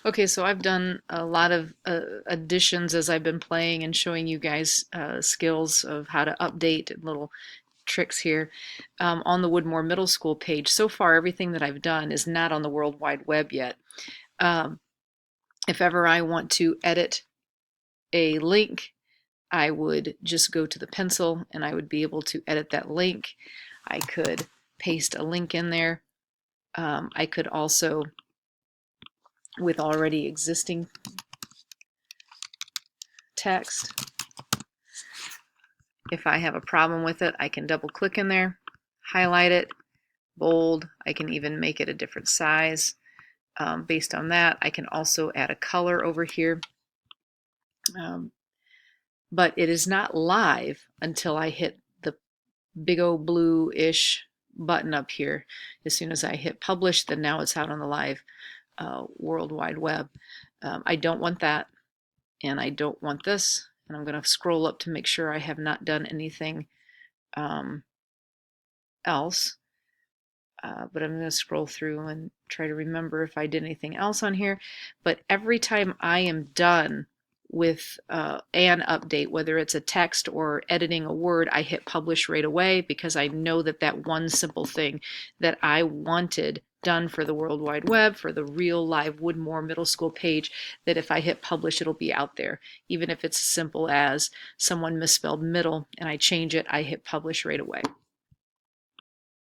Okay, so I've done a lot of additions as I've been playing and showing you guys skills of how to update and little tricks here on the Woodmore Middle School page. So far, everything that I've done is not on the World Wide Web yet. Um, if ever I want to edit a link, I would just go to the pencil and I would be able to edit that link. I could paste a link in there. I could also, with already existing text, if I have a problem with it, I can double click in there, highlight it, bold. I can even make it a different size. Based on that, I can also add a color over here. But it is not live until I hit the big old blue-ish button up here. As soon as I hit publish, then now it's out on the live World Wide Web. I don't want that, and I don't want this. And I'm going to scroll up to make sure I have not done anything else. But I'm going to scroll through and try to remember if I did anything else on here. But every time I am done with an update, whether it's a text or editing a word, I hit publish right away because I know that that one simple thing that I wanted done for the World Wide Web, for the real live Woodmore Middle School page, that if I hit publish, it'll be out there. Even if it's as simple as someone misspelled middle and I change it, I hit publish right away.